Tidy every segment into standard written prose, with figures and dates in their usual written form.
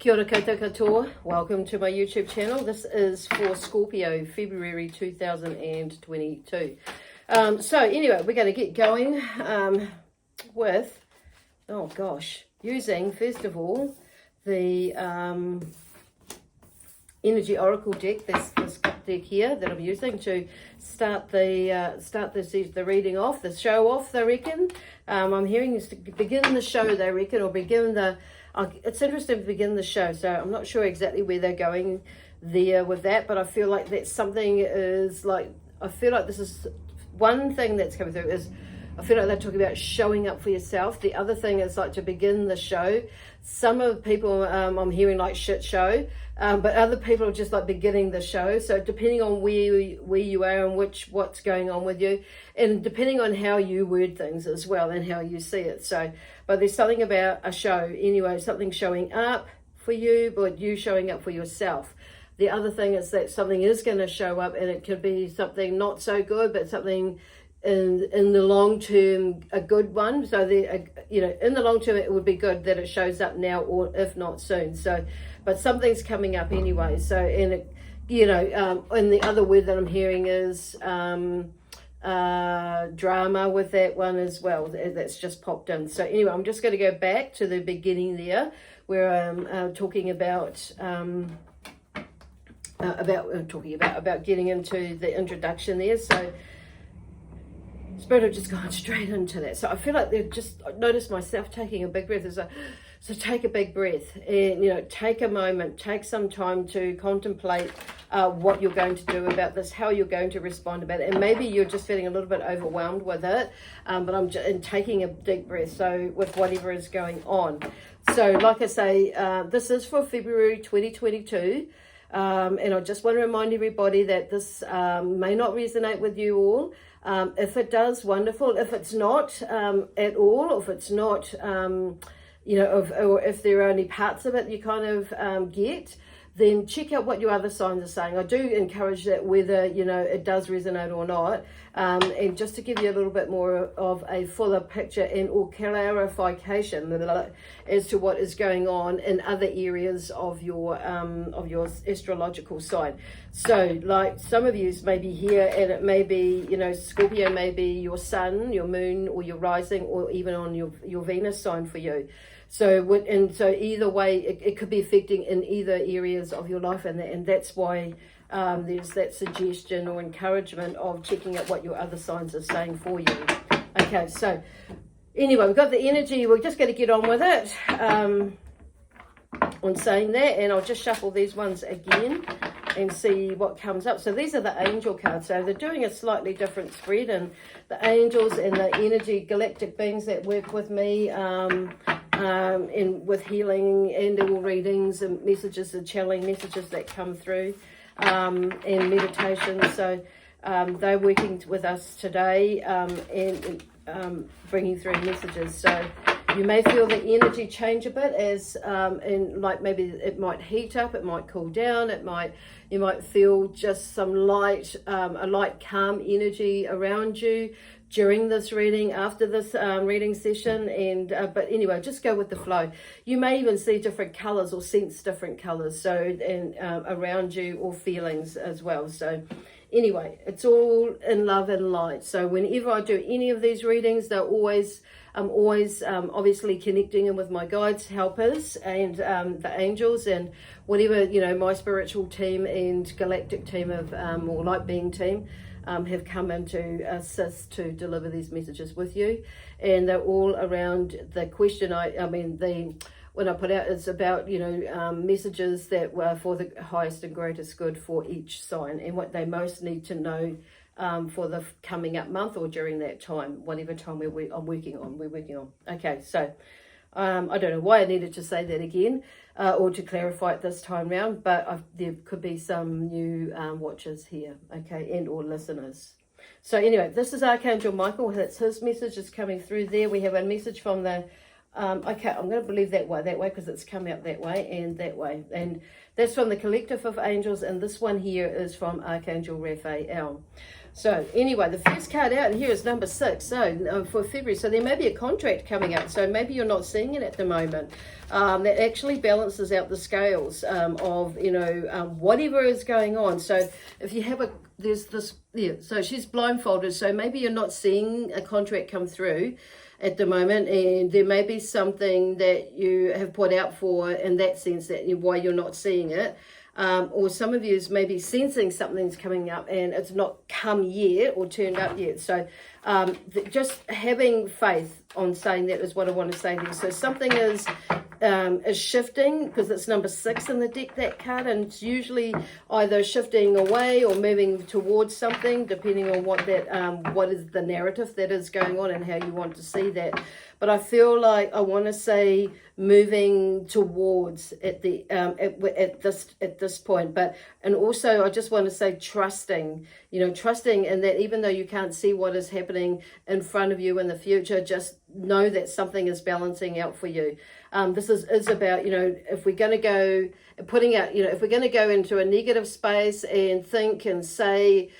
Kia ora koutou katoa. Welcome to my YouTube channel. This is for Scorpio February 2022. So anyway, we're going to get going with, using first of all the Energy Oracle deck. This deck here that I'm using to start the reading off, the show off. I reckon I'm hearing is to begin the show. They reckon, or begin the. It's interesting to begin the show, so I'm not sure exactly where they're going there with that, but I feel like that something is like, I feel like this is one thing that's coming through is, I feel like they're talking about showing up for yourself. The other thing is like to begin the show. Some of the people I'm hearing like shit show, but other people are just like beginning the show. So depending on where you are and what's going on with you, and depending on how you word things as well and how you see it. So, but there's something about a show anyway, something showing up for you, but you showing up for yourself. The other thing is that something is going to show up, and it could be something not so good, but something in the long term a good one. So in the long term it would be good that it shows up now, or if not soon. So but something's coming up anyway. So and it, and the other word that I'm hearing is drama with that one as well. That's just popped in. So anyway, I'm just going to go back to the beginning there where I'm talking about getting into the introduction there. So Spirit have just gone straight into that. So I feel like they've just noticed myself taking a big breath. So take a big breath and, take a moment, take some time to contemplate what you're going to do about this, how you're going to respond about it. And maybe you're just feeling a little bit overwhelmed with it, but I'm just taking a deep breath. So with whatever is going on. So like I say, this is for February 2022. And I just want to remind everybody that this may not resonate with you all. If it does, wonderful. If it's not at all, or if it's not, or if there are only parts of it you kind of get, then check out what your other signs are saying. I do encourage that whether, it does resonate or not. And just to give you a little bit more of a fuller picture and or clarification as to what is going on in other areas of your astrological sign. So like some of you may be here, and it may be, Scorpio may be your sun, your moon, or your rising, or even on your Venus sign for you. So either way, it could be affecting in either areas of your life, and that's why there's that suggestion or encouragement of checking out what your other signs are saying for you. Okay, so anyway, we've got the energy. We're just going to get on with it on saying that, and I'll just shuffle these ones again and see what comes up. So these are the angel cards. So they're doing a slightly different spread, and the angels and the energy galactic beings that work with me and with healing and all readings and messages and channeling messages that come through and meditation. So they're working with us today and bringing through messages. So you may feel the energy change a bit as and like maybe it might heat up, it might cool down, you might feel just some light, a light calm energy around you during this reading, after this reading session, and but anyway, just go with the flow. You may even see different colors or sense different colors, so and around you, or feelings as well. So anyway, it's all in love and light. So whenever I do any of these readings, I'm always obviously connecting in with my guides, helpers, and the angels, and whatever, my spiritual team and galactic team of or light being team have come in to assist to deliver these messages with you. And they're all around the question when I put out, it's about, messages that were for the highest and greatest good for each sign, and what they most need to know for the coming up month, or during that time, whatever time we're working on. Okay, so I don't know why I needed to say that again, or to clarify it this time round, but there could be some new watchers here, okay, and or listeners. So anyway, this is Archangel Michael. That's his message is coming through there. We have a message from the Okay, I'm going to believe that way, because it's come out that way and that way. And that's from the collective of angels, and this one here is from Archangel Raphael. So anyway, the first card out here is number 6, so for February. So there may be a contract coming up, so maybe you're not seeing it at the moment. That actually balances out the scales of, whatever is going on. So if you have there's this, so she's blindfolded, so maybe you're not seeing a contract come through at the moment, and there may be something that you have put out for in that sense that why you're not seeing it. Or some of you is maybe sensing something's coming up and it's not come yet or turned up yet. So just having faith on saying that is what I want to say there. So something is shifting, because it's number 6 in the deck, that card, and it's usually either shifting away or moving towards something, depending on what is the narrative that is going on and how you want to see that. But I feel like I want to say moving towards at this point, and also I just want to say trusting in that, even though you can't see what is happening in front of you in the future, just know that something is balancing out for you. This is about, if we're going to go putting out, if we're going to go into a negative space and think and say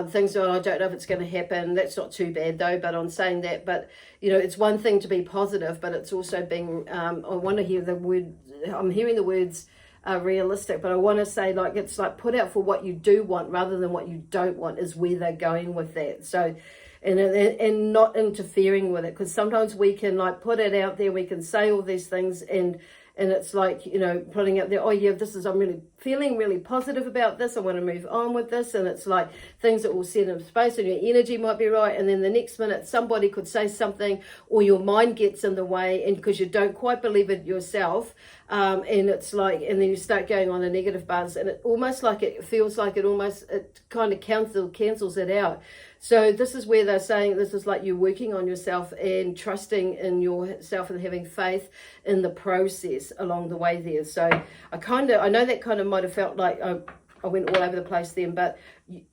things, I don't know if it's going to happen. That's not too bad though, but I'm saying that, but it's one thing to be positive, but it's also being, I want to hear the word, I'm hearing the words realistic, but I want to say, like, it's like put out for what you do want rather than what you don't want is where they're going with that. So, and not interfering with it, because sometimes we can like put it out there, we can say all these things, and it's like, putting out there, oh yeah, I'm really feeling really positive about this, I want to move on with this, and it's like things that will set in space and your energy might be right, and then the next minute somebody could say something, or your mind gets in the way, and because you don't quite believe it yourself, and it's like, and then you start going on a negative buzz, and it almost like it feels like it kind of cancels it out. So this is where they're saying this is like you're working on yourself and trusting in yourself and having faith in the process along the way there. So I know that kind of might have felt like I went all over the place then, but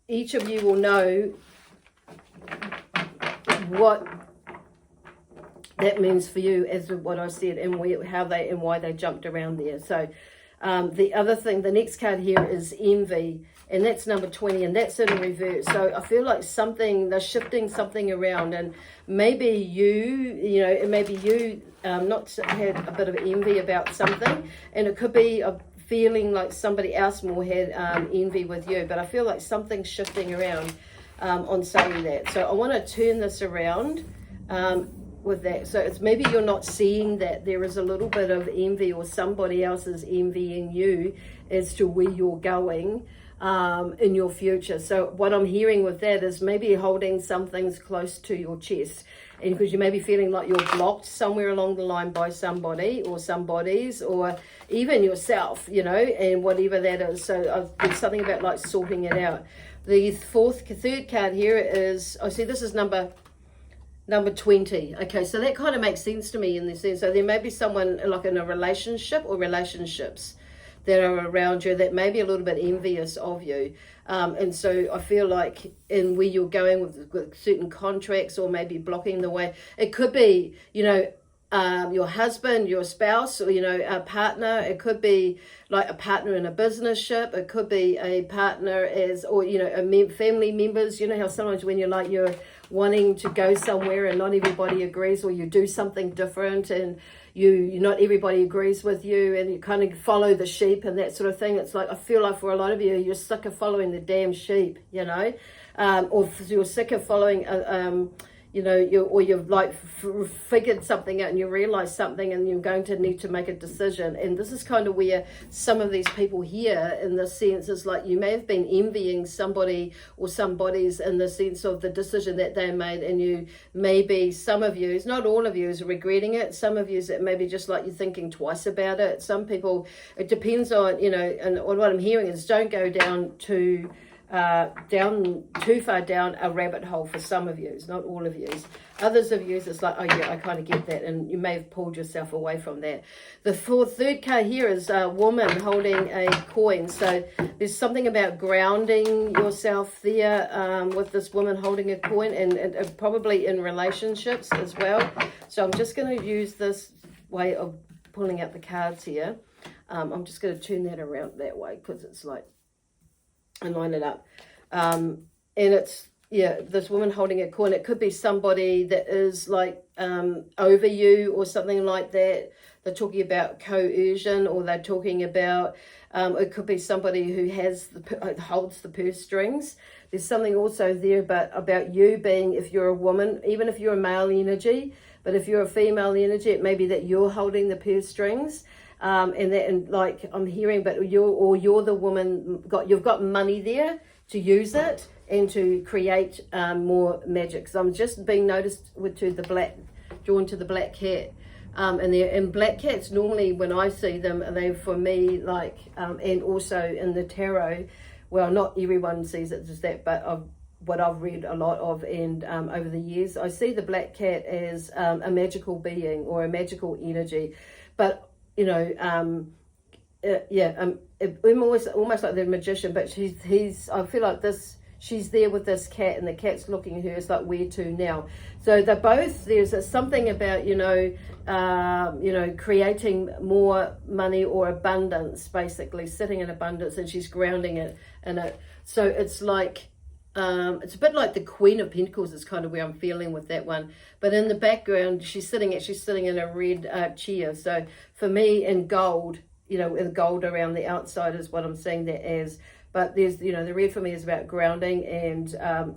each of you will know what that means for you, as with what I said, and why they jumped around there. So the other thing, the next card here is envy, and that's number 20, and that's in reverse. So I feel like they're shifting something around, and maybe you not had a bit of envy about something, and it could be a feeling like somebody else more had envy with you, but I feel like something's shifting around on saying that. So I want to turn this around with that. So it's maybe you're not seeing that there is a little bit of envy, or somebody else is envying you as to where you're going in your future. So what I'm hearing with that is maybe holding some things close to your chest, and because you may be feeling like you're blocked somewhere along the line by somebody or somebody's, or even yourself, and whatever that is. So there's something about like sorting it out. The third card here is, this is number 20. Okay, so that kind of makes sense to me in this sense. So there may be someone like in a relationship or relationships that are around you that may be a little bit envious of you. And so I feel like in where you're going with certain contracts, or maybe blocking the way, it could be, your husband, your spouse, or, a partner. It could be like a partner in a business ship. It could be a partner family members. You know how sometimes when you're wanting to go somewhere and not everybody agrees, or you do something different and not everybody agrees with you, and you kind of follow the sheep and that sort of thing. It's like, I feel like for a lot of you, you're sick of following the damn sheep, or you're sick of following you've like figured something out and you realize something, and you're going to need to make a decision. And this is kind of where some of these people here, in the sense, is like you may have been envying somebody or somebody's in the sense of the decision that they made, and you maybe, some of you, not all of you, is regretting it. Some of you, it maybe just like you're thinking twice about it. Some people, it depends on, and what I'm hearing is don't go down too far down a rabbit hole for some of you, not all of you. Others of you, it's like, oh yeah, I kind of get that, and you may have pulled yourself away from that. The third card here is a woman holding a coin. So there's something about grounding yourself there with this woman holding a coin, and probably in relationships as well. So I'm just going to use this way of pulling out the cards here. I'm just going to turn that around that way because it's like, and line it up. And it's, yeah, this woman holding a coin. It could be somebody that is like over you or something like that. They're talking about coercion, or they're talking about, it could be somebody who holds the purse strings. There's something also there about you being, if you're a woman, even if you're a male energy, but if you're a female energy, it may be that you're holding the purse strings. And like I'm hearing, but you're the woman, you've got money there to use it and to create more magic. So I'm just being noticed drawn to the black cat. And black cats, normally when I see them, they for me like, and also in the tarot, well, not everyone sees it as that, but what I've read a lot of, and over the years, I see the black cat as a magical being or a magical energy. But, you know, almost like the magician, but I feel like she's there with this cat, and the cat's looking at her. It's like, where to now? So they're both, there's something about, creating more money or abundance, basically sitting in abundance, and she's grounding it in it. So it's like, it's a bit like the Queen of Pentacles is kind of where I'm feeling with that one. But in the background, she's sitting in a red chair. So for me, in gold, with gold around the outside is what I'm seeing that as. But there's, the red for me is about grounding and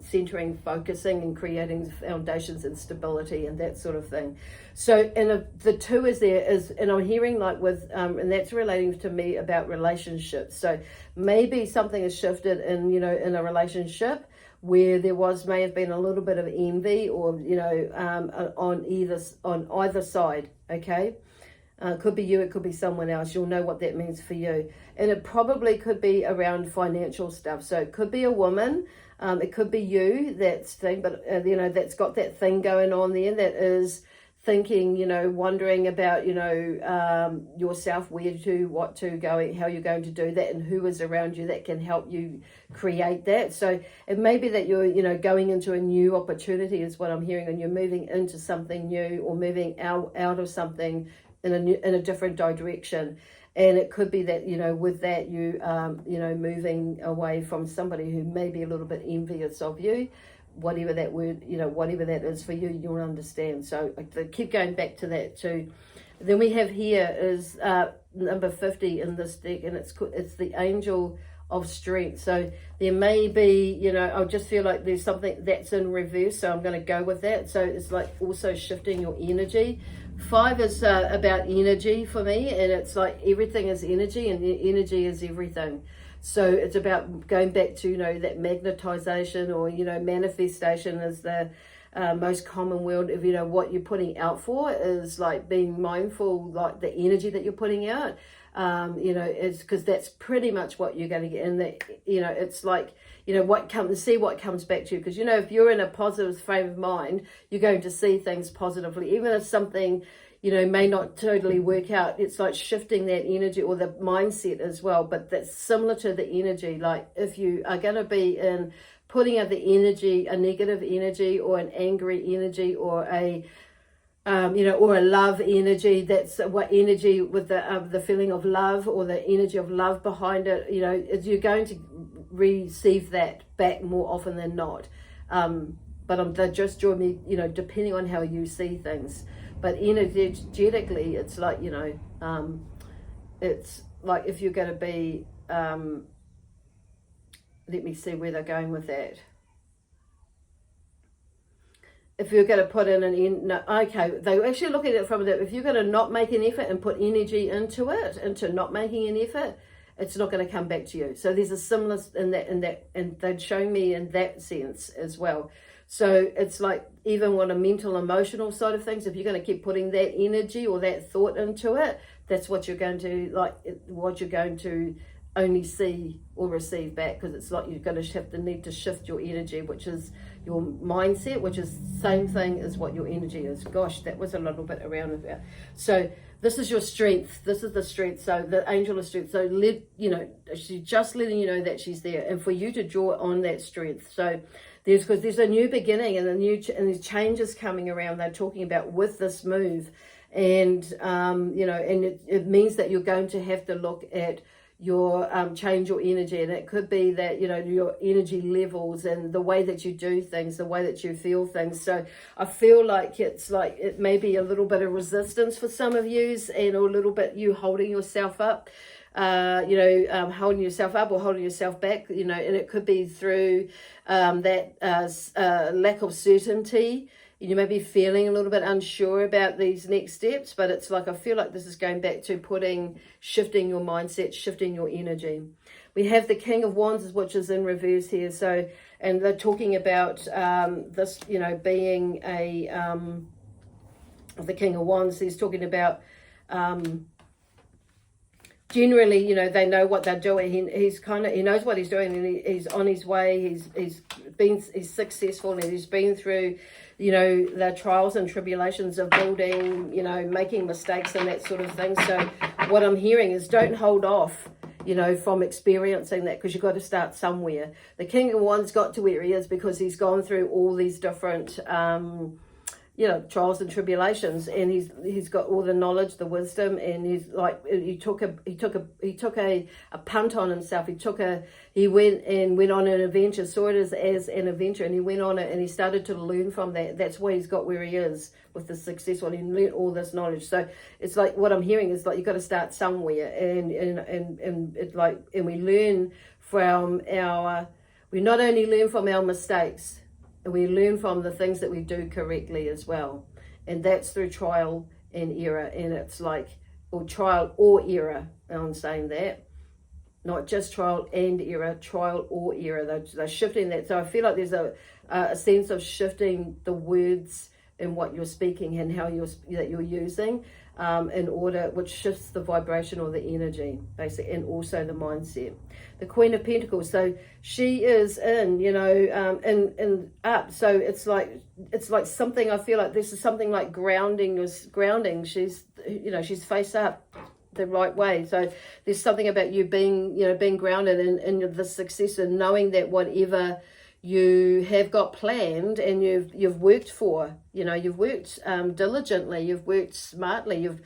centering, focusing, and creating foundations and stability and that sort of thing. So, and the two and I'm hearing like with, and that's relating to me about relationships. So maybe something has shifted in a relationship where there may have been a little bit of envy, or, on either side, okay? Could be you, it could be someone else. You'll know what that means for you. And it probably could be around financial stuff. So it could be a woman, it could be you, that's got that thing going on there that is thinking, wondering about, yourself, where to, what to go, how you're going to do that, and who is around you that can help you create that. So it may be that you're, going into a new opportunity is what I'm hearing, and you're moving into something new, or moving out of something in a different direction. And it could be that, with that, you, moving away from somebody who may be a little bit envious of you, whatever that word, whatever that is for you, you'll understand. So I keep going back to that too. Then we have here is number 50 in this deck, and it's the Angel of Strength. So there may be, I just feel like there's something that's in reverse, so I'm going to go with that. So it's like also shifting your energy. 5 is about energy for me, and it's like everything is energy, and energy is everything. So it's about going back to, that magnetization, or, manifestation is the most common word of, what you're putting out for is like being mindful, like the energy that you're putting out. It's because that's pretty much what you're going to get. And that, it's like, what comes back to you. Because, if you're in a positive frame of mind, you're going to see things positively. Even if something, may not totally work out, it's like shifting that energy or the mindset as well. But that's similar to the energy. Like if you are going to be in putting out the energy, a negative energy or an angry energy or a or a love energy, that's what energy with the feeling of love or the energy of love behind it, you're going to receive that back more often than not. But they just join me, depending on how you see things. But energetically, it's like, it's like if you're going to be, let me see where they're going with that. If you're going to put in they're actually looking at it from if you're going to not make an effort and put energy into not making an effort, it's not going to come back to you. So there's a similar in that, and they're showing me in that sense as well. So it's like even on a mental, emotional side of things, if you're going to keep putting that energy or that thought into it, that's what you're going to only see or receive back, because it's like you're going to need to shift your energy, which is your mindset, which is the same thing as what your energy is. Gosh, that was a little bit around about. So this is your strength. This is the strength. So the Angel of Strength. So she's just letting you know that she's there, and for you to draw on that strength. So there's a new beginning and there's changes coming around. They're talking about with this move. And, you know, and it means that you're going to have to look at your change your energy, and it could be that, you know, your energy levels and the way that you do things, the way that you feel things. So I feel like it may be a little bit of resistance for some of yous, and a little bit you holding yourself up, you know, holding yourself up or holding yourself back, you know, and it could be through that lack of certainty. You may be feeling a little bit unsure about these next steps, but it's like, I feel like this is going back to shifting your mindset, shifting your energy. We have the King of Wands, which is in reverse here. So, and they're talking about this, you know, being the King of Wands. He's talking about generally, you know, they know what they're doing. He knows what he's doing, and he's on his way. He's successful, and he's been through, you know, the trials and tribulations of building, you know, making mistakes and that sort of thing. So what I'm hearing is, don't hold off, you know, from experiencing that, because you've got to start somewhere. The King of Wands got to where he is because he's gone through all these different you know, trials and tribulations, and he's got all the knowledge, the wisdom, and he's like, he took a punt on himself. He went on an adventure, saw it as an adventure, and he went on it, and he started to learn from that. That's why he's got where he is with the successful, and he learned all this knowledge. So it's like, what I'm hearing is like, you've got to start somewhere, and it's like, and we learn from we not only learn from our mistakes, and we learn from the things that we do correctly as well. And that's through trial and error. And it's like, or trial or error. I'm saying that. Not just trial and error, trial or error. They're shifting that. So I feel like there's a sense of shifting the words in what you're speaking and how that you're using in order, which shifts the vibration or the energy, basically, and also the mindset. The Queen of Pentacles, so she is in, you know, in up. So it's like something, I feel like this is something like grounding. She's, you know, she's face up the right way. So there's something about you being, you know, being grounded in the success, and knowing that whatever you have got planned and you've worked for, you know, you've worked diligently, you've worked smartly, you've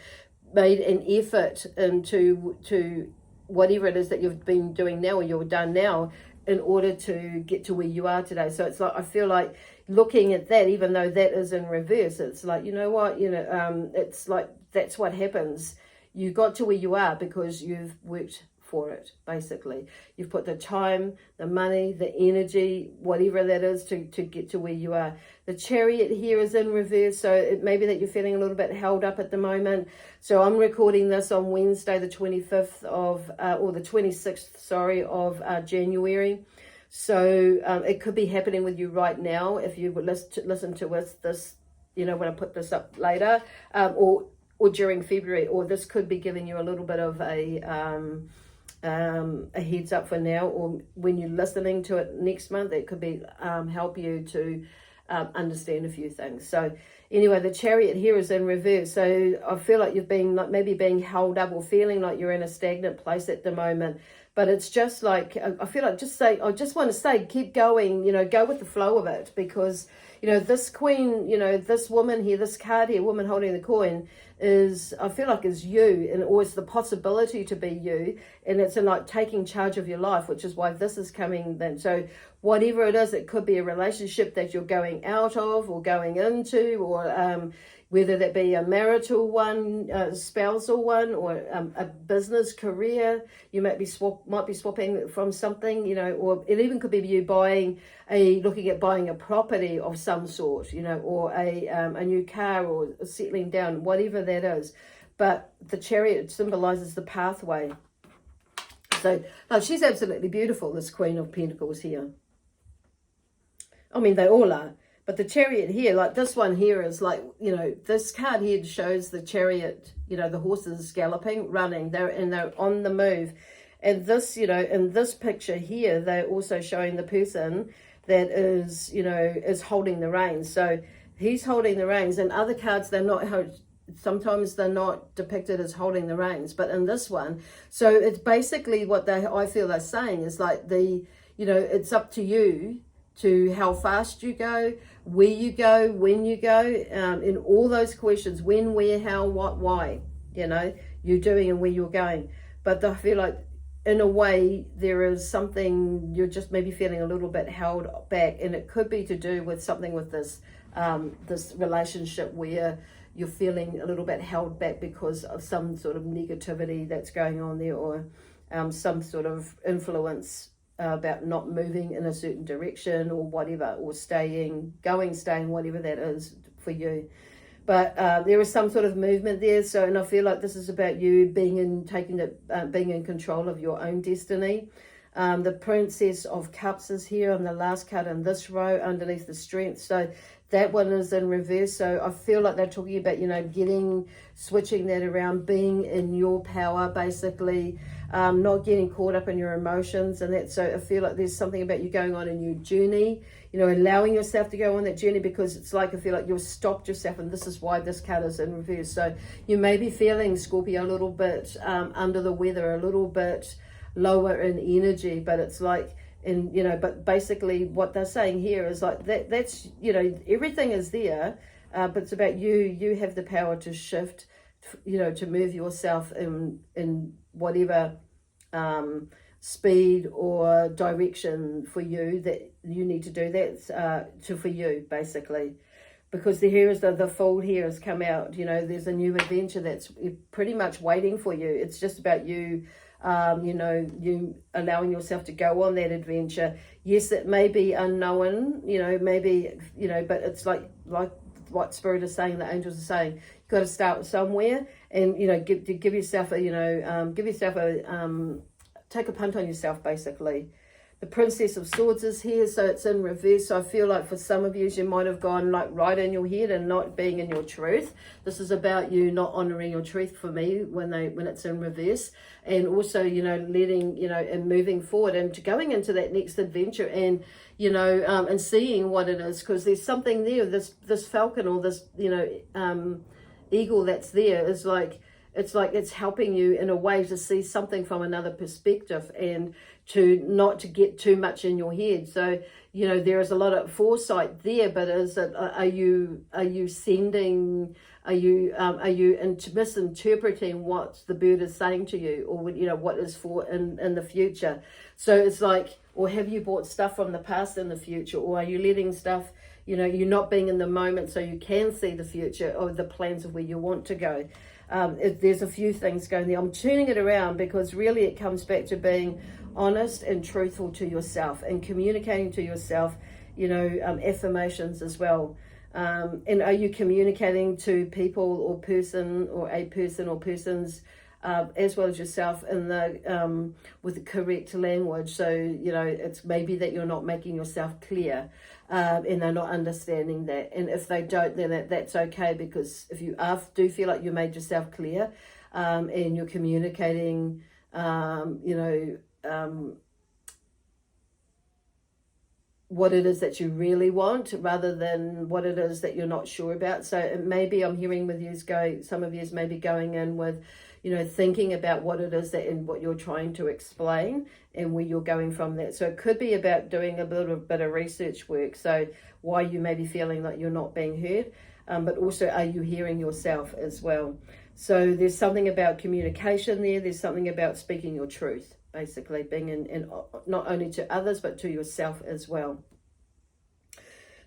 made an effort into whatever it is that you've been doing now, or you've done now, in order to get to where you are today. So it's like, I feel like looking at that, even though that is in reverse, it's like, you know what, you know, it's like, that's what happens. You got to where you are because you've worked for it, basically. You've put the time, the money, the energy, whatever that is, to get to where you are. The Chariot here is in reverse, so it may be that you're feeling a little bit held up at the moment. So I'm recording this on Wednesday, the 25th of, or the 26th, sorry, of January. So it could be happening with you right now if you would listen to this, you know, when I put this up later, or during February, or this could be giving you a little bit of a heads up for now, or when you're listening to it next month, it could be help you to understand a few things. So anyway, the Chariot here is in reverse. So I feel like you've been like maybe being held up, or feeling like you're in a stagnant place at the moment. But it's just like, I feel like I just want to say, keep going, you know, go with the flow of it, because, you know, this queen, you know, this woman here, this card here, woman holding the coin, I feel like is you, and always the possibility to be you, and it's in like taking charge of your life, which is why this is coming then. So whatever it is, it could be a relationship that you're going out of or going into, or whether that be a marital one, a spousal one, or a business career. You might be swapping from something, you know, or it even could be you looking at buying a property of some sort, you know, or a new car, or settling down, whatever that is. But the Chariot symbolizes the pathway. So she's absolutely beautiful, this Queen of Pentacles here. I mean, they all are. But the Chariot here, like this one here, is like, you know, this card here shows the Chariot, you know, the horses galloping, running, they're on the move. And this, you know, in this picture here, they're also showing the person that is, you know, is holding the reins. So he's holding the reins. And other cards, sometimes they're not depicted as holding the reins, but in this one, so it's basically what I feel they're saying is like, you know, it's up to you to how fast you go, where you go, when you go, in all those questions, when, where, how, what, why, you know, you're doing and where you're going. But I feel like in a way there is something you're just maybe feeling a little bit held back, and it could be to do with something with this this relationship where you're feeling a little bit held back because of some sort of negativity that's going on there, or some sort of influence about not moving in a certain direction or whatever, or staying, whatever that is for you. But there is some sort of movement there. So, and I feel like this is about you being in control of your own destiny. The Princess of Cups is here on the last card in this row underneath the Strength. So that one is in reverse. So I feel like they're talking about, you know, switching that around, being in your power, basically, not getting caught up in your emotions and that. So I feel like there's something about you going on in your journey, you know, allowing yourself to go on that journey, because it's like, I feel like you've stopped yourself, and this is why this card is in reverse. So you may be feeling, Scorpio, a little bit under the weather, a little bit lower in energy, but it's like, and, you know, but basically what they're saying here is like that's, you know, everything is there, but it's about you have the power to shift, you know, to move yourself in whatever speed or direction for you that you need to do. That's for you, basically, because here is the Fool here has come out. You know, there's a new adventure that's pretty much waiting for you. It's just about you, you know, you allowing yourself to go on that adventure. Yes, it may be unknown, you know, maybe, you know, but it's like what Spirit is saying, the angels are saying, you've got to start somewhere, and, you know, give yourself a, you know, take a punt on yourself, basically. The Princess of Swords is here, so it's in reverse. So I feel like for some of you might have gone like right in your head and not being in your truth. This is about you not honoring your truth, for me, when it's in reverse. And also, you know, letting, you know, and moving forward and going into that next adventure, and, you know, and seeing what it is, because there's something there. This falcon, or this, you know, eagle that's there is like, it's helping you in a way to see something from another perspective, and to not to get too much in your head. So, you know, there is a lot of foresight there, but is it, are you sending, are you misinterpreting what the bird is saying to you, or, you know, what is for in the future? So it's like, or have you bought stuff from the past in the future, or are you letting stuff, you know, you're not being in the moment so you can see the future or the plans of where you want to go. There's a few things going there. I'm turning it around, because really it comes back to being honest and truthful to yourself, and communicating to yourself, you know, affirmations as well. And are you communicating to people or a person or persons, as well as yourself, in the with the correct language? So, you know, it's maybe that you're not making yourself clear, and they're not understanding that. And if they don't, then that's okay, because if you do feel like you made yourself clear, and you're communicating, you know, what it is that you really want, rather than what it is that you're not sure about. So maybe I'm hearing with you some of you may be going in with, you know, thinking about what it is that, and what you're trying to explain, and where you're going from that. So it could be about doing a little bit of research work. So why you may be feeling like you're not being heard, but also, are you hearing yourself as well? So there's something about communication there. There's something about speaking your truth, basically, being in not only to others, but to yourself as well.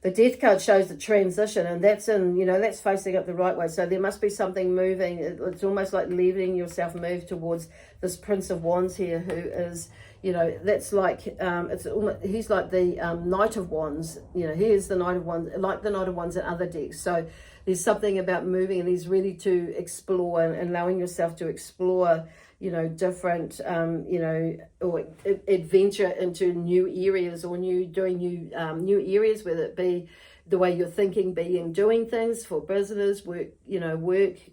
The Death card shows the transition, and that's in, you know, that's facing up the right way. So there must be something moving. It's almost like letting yourself move towards this Prince of Wands here, who is, you know, that's like, he's like the Knight of Wands. You know, he is the Knight of Wands, like the Knight of Wands in other decks. So there's something about moving, and he's ready to explore, and allowing yourself to explore, you know, different, you know, or adventure into new areas, or new areas, whether it be the way you're thinking, doing things for business, work, you know,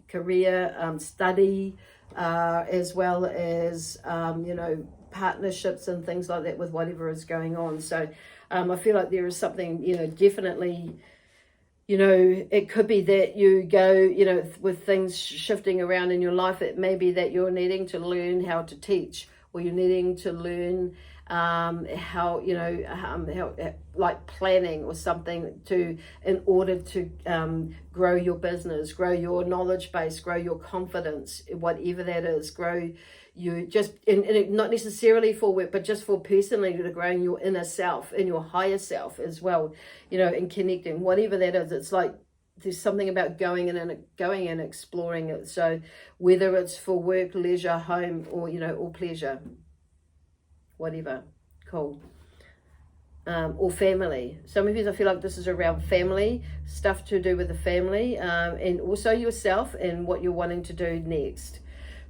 career, study, as well as, you know, partnerships and things like that with whatever is going on. So I feel like there is something, you know, definitely, you know, it could be that you go, you know, with things shifting around in your life, it may be that you're needing to learn how to teach or you're needing to learn how, you know, how, like planning or something in order to grow your business, grow your knowledge base, grow your confidence, whatever that is, grow you just, and not necessarily for work, but just for personally to grow in your inner self, in your higher self as well, you know, and connecting, whatever that is. It's like there's something about going and exploring it. So whether it's for work, leisure, home, or, you know, or pleasure, whatever, cool. Or family. Some of you, I feel like this is around family, stuff to do with the family, and also yourself and what you're wanting to do next.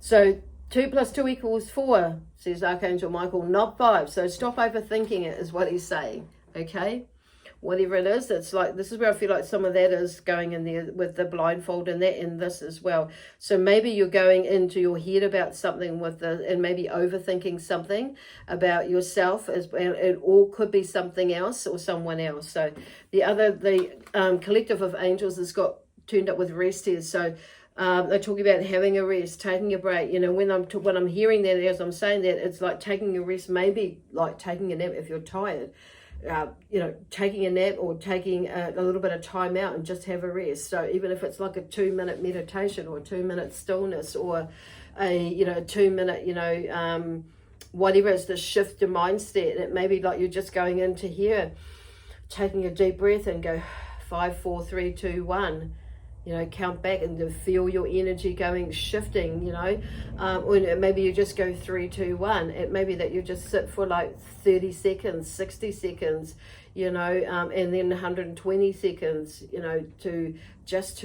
So 2 + 2 = 4, says Archangel Michael, not 5. So stop overthinking it, is what he's saying, okay? Whatever it is, it's like, this is where I feel like some of that is going in there with the blindfold and that in this as well. So maybe you're going into your head about something and maybe overthinking something about yourself, as it all could be something else or someone else. So the collective of angels has got turned up with rest here. So they're talking about having a rest, taking a break. You know, when I'm hearing that, as I'm saying that, it's like taking a rest, maybe like taking a nap if you're tired. You know, taking a nap or taking a little bit of time out and just have a rest. So even if it's like a 2-minute meditation or a 2-minute stillness or a 2-minute, whatever it's to shift your mindset. It may be like you're just going into here, taking a deep breath and go 5, 4, 3, 2, 1. You know, count back and to feel your energy going, shifting, you know. Or maybe you just go 3, 2, 1. It may be that you just sit for like 30 seconds, 60 seconds, you know, and then 120 seconds, you know, to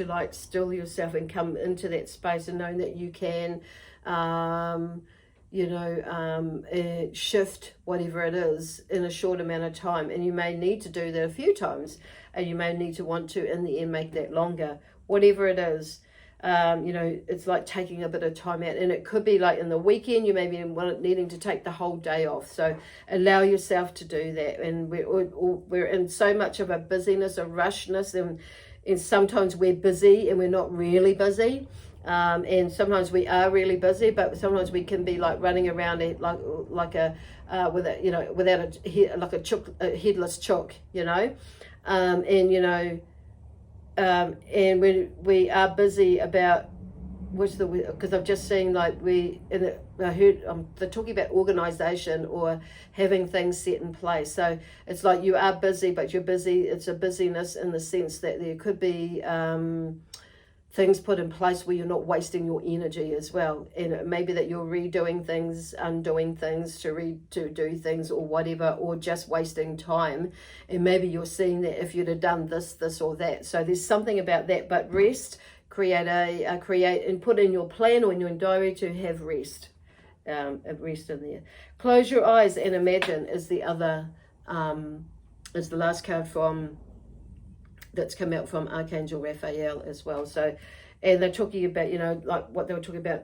like still yourself and come into that space and knowing that you can, shift whatever it is in a short amount of time. And you may need to do that a few times, and you may need to want to, in the end, make that longer. Whatever it is, it's like taking a bit of time out. And it could be like in the weekend, you may be needing to take the whole day off. So allow yourself to do that. And we're in so much of a busyness, a rushness, and sometimes we're busy and we're not really busy. And sometimes we are really busy, but sometimes we can be like running around it like a without a headless chook, you know. And when we are busy about because I've just seen like they're talking about organization or having things set in place. So it's like you are busy, but you're busy. It's a busyness in the sense that there could be things put in place where you're not wasting your energy as well. And it may be that you're redoing things, undoing things to do things or whatever, or just wasting time. And maybe you're seeing that if you'd have done this or that. So there's something about that. But rest, create and put in your plan or in your diary to have rest. Rest in there. Close your eyes and imagine is the other, is the last card that's come out from Archangel Raphael as well. So, and they're talking about, like what they were talking about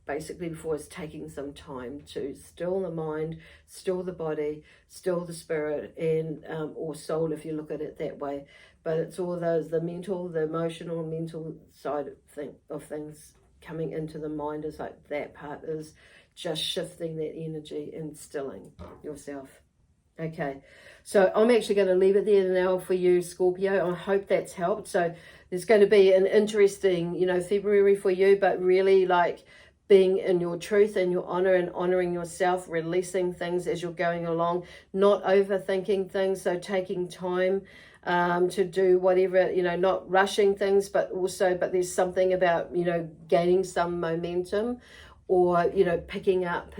basically before is taking some time to still the mind, still the body, still the spirit, and or soul if you look at it that way. But it's all those, the mental, the emotional, mental side of things coming into the mind is like that part is just shifting that energy and stilling yourself. Okay, so I'm actually going to leave it there now for you, Scorpio. I hope that's helped. So there's going to be an interesting, February for you, but really like being in your truth and your honor and honoring yourself, releasing things as you're going along, not overthinking things. So taking time to do whatever, not rushing things, but there's something about, gaining some momentum or, picking up,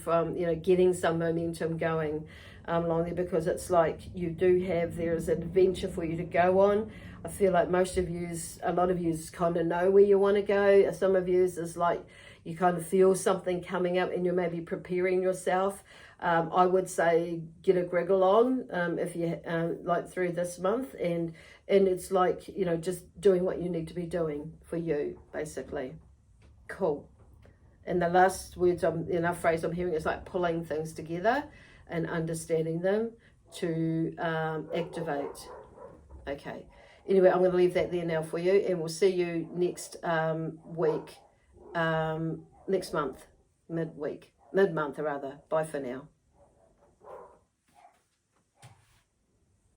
from, getting some momentum going. Along there, because it's like there is an adventure for you to go on. I feel like a lot of you kind of know where you want to go. Some of you is like you kind of feel something coming up and you're maybe preparing yourself. I would say get a griggle on if you like through this month, and it's like just doing what you need to be doing for you, basically. Cool. And the last phrase I'm hearing is like pulling things together and understanding them to activate. Okay. Anyway, I'm going to leave that there now for you, and we'll see you next week, next month, midweek. mid-month rather. Bye for now.